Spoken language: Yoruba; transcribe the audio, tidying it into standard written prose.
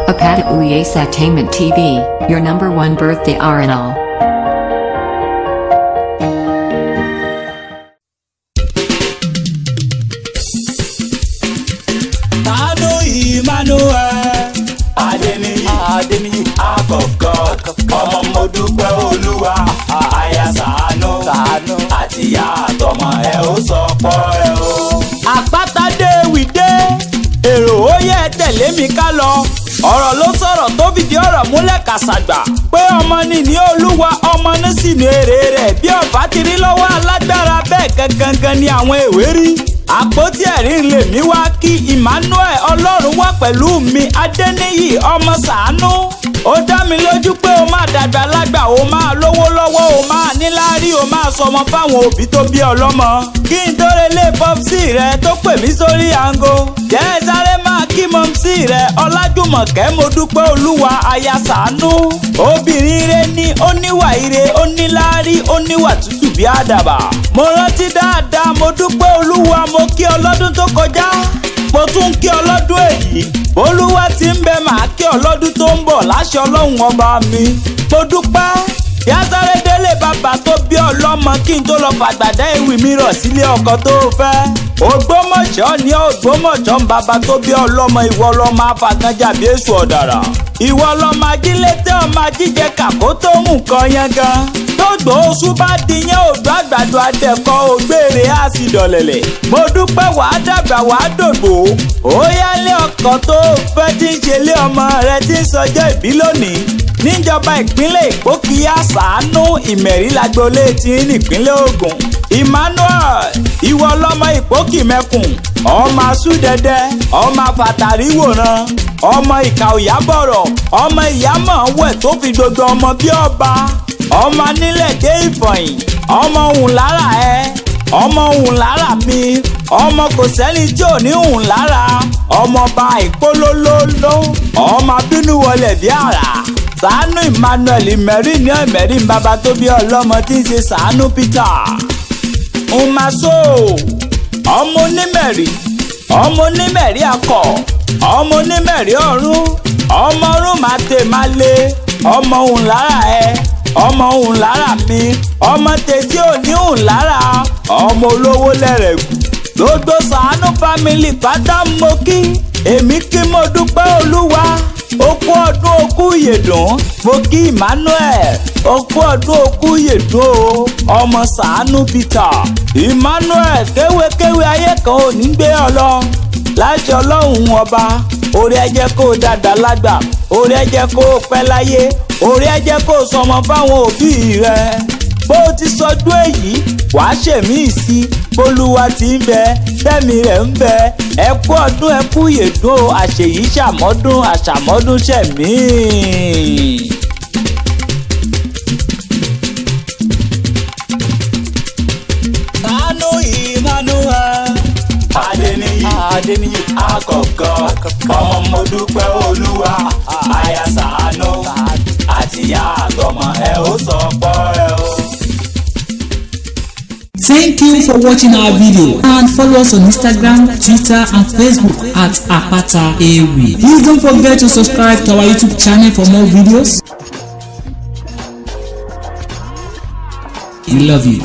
Apata Uyesatainment TV, your #1 birthday RNL. Tanu Emmanuel Adeniyi àkọ́kọ́ ọmọ mo dúpẹ́ Olúwa aya Ṣàánú àti ìyá àtọmọ ẹ ó sọ pọ́ ẹ o. Àpáta Dáfídì èrò ó yẹ tẹ̀lé mi ká lọ ọ̀rọ̀ ló sọ̀rọ̀ tó fìdí ọ̀rọ̀ múlẹ̀ kàṣàgbà pé ọmọ ní Olúwa ọmọ ní sì ní èrè rẹ̀ bí ọ̀bá ti rí lọ́wọ́ alágbára bẹ́ẹ̀ gangan ni àwọn èwe rí. Àpótí ẹ̀rí ń lè mí wá kí Emmanuel Ọlọ́run wà pẹ̀lú mi Adeniyi ọmọ Ṣàánú. Ó dá mi lójú pé o máa dàgbà lágbà o máa lówó lọ́wọ́ o máa níláárí o máa sọmọ fáwọn òbí tó bí ọlọ́mọ. Kí n tó relé pọ́psì rẹ tó pè mí sórí àǹgó. Jẹ́ sáré máa kí mọ́msì rẹ Ọlájùmọ̀kẹ́ mo dúpẹ́ Olúwa aya Ṣàánú. Obìnrin rẹ ni ó níwà ire ó níláárí ó níwà tútù bí àdàbà. Mo rántí dáadáa mo dúpẹ́ Olúwa mo kí ọ lọ́dún tó kọjá mo tún kí ọ lọ́dún èyí Olúwa ti ń bẹ màá kí ọ lọ́dún tó ń bọ̀ láṣẹ Ọlọ́run ọba mi. Mo dúpẹ́ yásáré délé bàbá tó bí ọlọ́mọ kí n tó lọ fàgbàdá ìwì mi rọ̀ sílé ọkọ tó fẹ́. Ògbómọ̀ṣọ́ ni Ògbómọ̀ṣọ́ ń bàbá tó bí ọlọ́mọ ìwọ lọ́mọ afagànjà bí èṣù ọ̀dàrà. Ìwọ lọ́mọ ajílété ọmọ ajíjẹ kàkó tó mú nǹkan yẹn gan. Tógbó oṣù bá di yẹn ògbó àgbàdo adẹ̀kọ́ ògbére á sì dọ̀lẹ̀lẹ̀. Mo dúpẹ́ wàá dàgbà wàá dògbò. Ó yálé ọkọ̀ tó fẹ́ tí ń ṣe lé ọmọ rẹ tí ń sọjọ́ ìbí lónìí. Níjọba ìpínlẹ̀ Èkó kí á Ṣàánú Ìmẹ̀rí lágbolé tí ń nípínlẹ̀ Ògùn. Emmanuel ìwọ lọ́mọ Ìpókì mẹ́kùn ọmọ asúdẹ̀dẹ̀ ọmọ afàtàrí wòran ọmọ ìkà òyàbọ̀rọ̀ ọmọ ìyámọ̀ wẹ̀ tó fi gbogbo ọmọ bí ọba ọmọ nílẹ̀ dé ìfọ̀yìn ọmọ òun lára ẹ ọmọ òun lára mi ọmọ kò sẹ́ni tí ò ní òun lára ọmọ bá ìpolólóló ọmọ bínú wọlé bí àrà. Ṣàánú Emmanuel Ìmẹ̀rí ní Ìmẹ̀rí bàbá tó bí ọlọ́mọ tí ń ṣe Ṣàánú Peter. Umaso ọmọ onímẹ̀rí ọmọ onímẹ̀rí akọ ọmọ onímẹ̀rí ọ̀run ọmọ ọ̀run máa tè máa lé ọmọ òun lára ẹ ọmọ òun lára mi ọmọ tètè òní òun lára ọmọ olówó lẹ́rẹ̀kù gbogbo Ṣàánú family pátá mo kí èmi kí mo dúpẹ́ Olúwa okú ọdún okú ìyèdùn mo kí Emmanuel okú ọdún okú ìyèdùn o ọmọ Ṣàánú Peter. Emmanuel kéwékéwé ayé kan ò ní gbé ọ lọ láṣẹ Ọlọ́run ọba orí ẹ jẹ́ kó dàgbà lágbà orí ẹ jẹ́ kó pẹ́ láyé orí ẹ jẹ́ kó sọmọ fáwọn òbí rẹ. Bó ti sọdún èyí wàá ṣèmí sí bólúwa ti ń bẹ tẹ́mi rẹ̀ ń bẹ ẹ kú ọdún ẹ kú ìyèdùn àṣèyí ṣàmọ́dún àṣàmọ́dún ṣẹ̀mí. Tanu Emmanuel Adeniyi àkọ́kọ́ ọmọ mo dúpẹ́ Olúwa aya Ṣàánú àti ìyá àtọmọ ẹ ó sọ pọ́ ẹ o. Thank you for watching our video and follow us on Instagram, Twitter and Facebook at Apata Ewi. Please don't forget to subscribe to our YouTube channel for more videos. We love you.